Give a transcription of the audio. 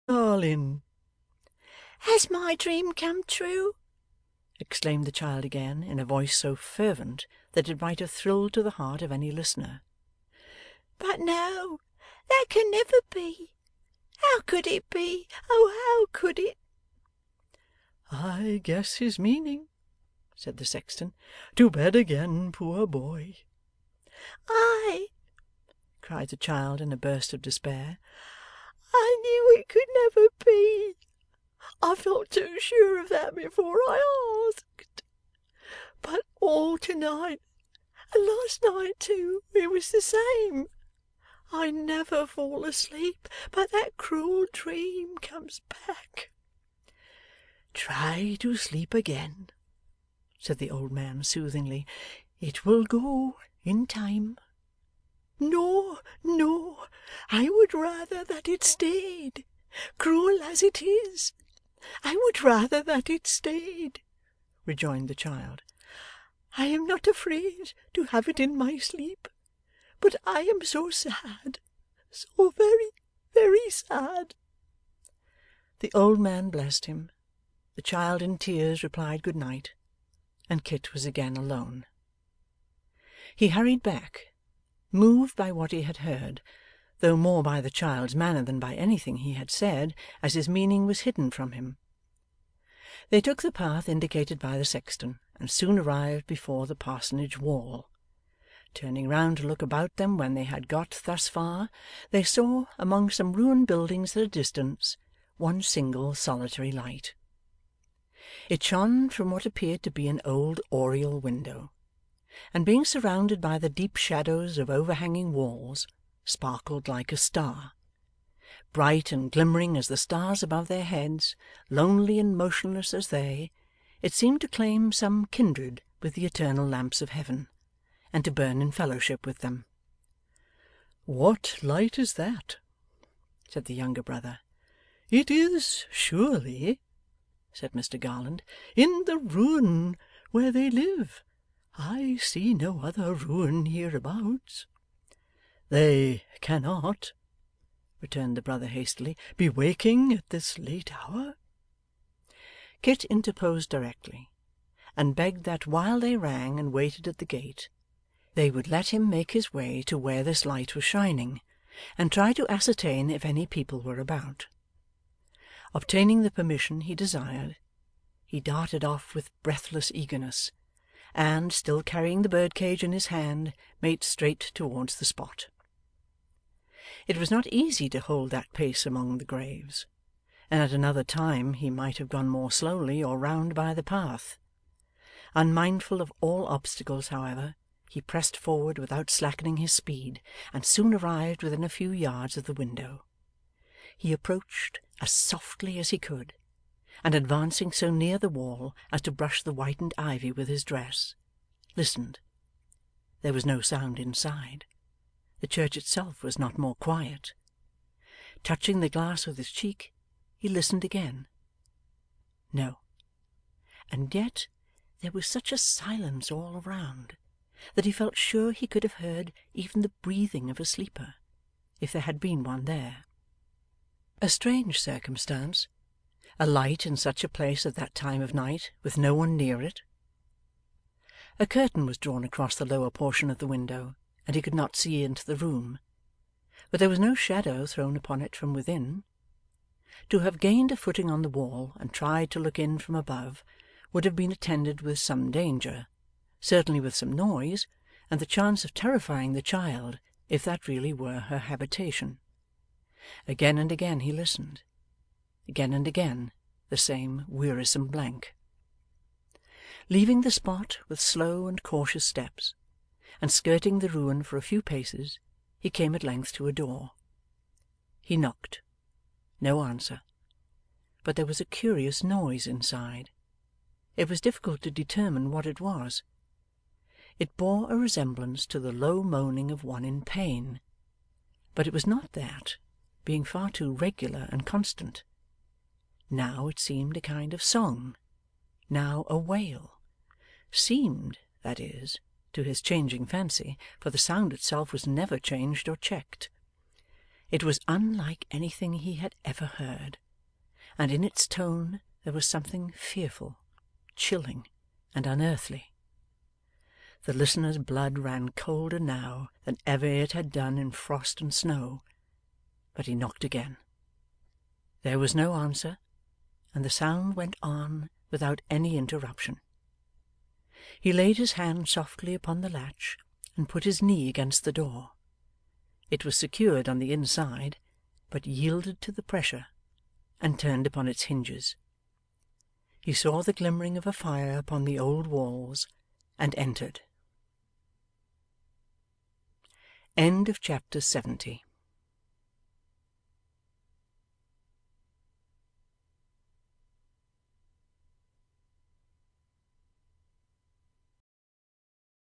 darling!' 'Has my dream come true?' exclaimed the child again, in a voice so fervent that it might have thrilled to the heart of any listener. 'But no, that can never be. How could it be? Oh, how could it?' 'I guess his meaning,' said the sexton. 'To bed again, poor boy!' 'I,' cried the child in a burst of despair, 'I knew it could never be. I felt too sure of that before I asked. But all to-night, and last night too, it was the same. I never fall asleep but that cruel dream comes back.' 'Try to sleep again,' said the old man soothingly. 'It will go in time.' 'No, no, I would rather that it stayed, cruel as it is. I would rather that it stayed,' rejoined the child. 'I am not afraid to have it in my sleep, but I am so sad, so very, very sad.' The old man blessed him, the child in tears replied good night, and Kit was again alone. He hurried back, moved by what he had heard, though more by the child's manner than by anything he had said, as his meaning was hidden from him. They took the path indicated by the sexton, and soon arrived before the parsonage wall. Turning round to look about them when they had got thus far, they saw, among some ruined buildings at a distance, one single solitary light. It shone from what appeared to be an old oriel window, and being surrounded by the deep shadows of overhanging walls, sparkled like a star. Bright and glimmering as the stars above their heads, lonely and motionless as they, it seemed to claim some kindred with the eternal lamps of heaven, and to burn in fellowship with them. 'What light is that?' said the younger brother. 'It is surely,' said Mr Garland, 'in the ruin where they live. I see no other ruin hereabouts.' 'They cannot,' returned the brother hastily, 'be waking at this late hour.' Kit interposed directly, and begged that while they rang and waited at the gate, they would let him make his way to where this light was shining, and try to ascertain if any people were about. Obtaining the permission he desired, he darted off with breathless eagerness, and, still carrying the birdcage in his hand, made straight towards the spot. It was not easy to hold that pace among the graves, and at another time he might have gone more slowly or round by the path. Unmindful of all obstacles, however, he pressed forward without slackening his speed, and soon arrived within a few yards of the window. He approached as softly as he could, and advancing so near the wall as to brush the whitened ivy with his dress, listened. There was no sound inside. The church itself was not more quiet. Touching the glass with his cheek, he listened again. No. And yet there was such a silence all around, that he felt sure he could have heard even the breathing of a sleeper, if there had been one there. A strange circumstance, a light in such a place at that time of night, with no one near it. A curtain was drawn across the lower portion of the window, and he could not see into the room, but there was no shadow thrown upon it from within. To have gained a footing on the wall and tried to look in from above would have been attended with some danger, certainly with some noise, and the chance of terrifying the child, if that really were her habitation. Again and again he listened. Again and again the same wearisome blank. Leaving the spot with slow and cautious steps, and skirting the ruin for a few paces, he came at length to a door. He knocked. No answer. But there was a curious noise inside. It was difficult to determine what it was. It bore a resemblance to the low moaning of one in pain, but it was not that, being far too regular and constant. Now it seemed a kind of song, now a wail. Seemed, that is, to his changing fancy, for the sound itself was never changed or checked. It was unlike anything he had ever heard, and in its tone there was something fearful, chilling, and unearthly. The listener's blood ran colder now than ever it had done in frost and snow, but he knocked again. There was no answer, and the sound went on without any interruption. He laid his hand softly upon the latch and put his knee against the door. It was secured on the inside, but yielded to the pressure, and turned upon its hinges. He saw the glimmering of a fire upon the old walls, and entered. Chapter 70.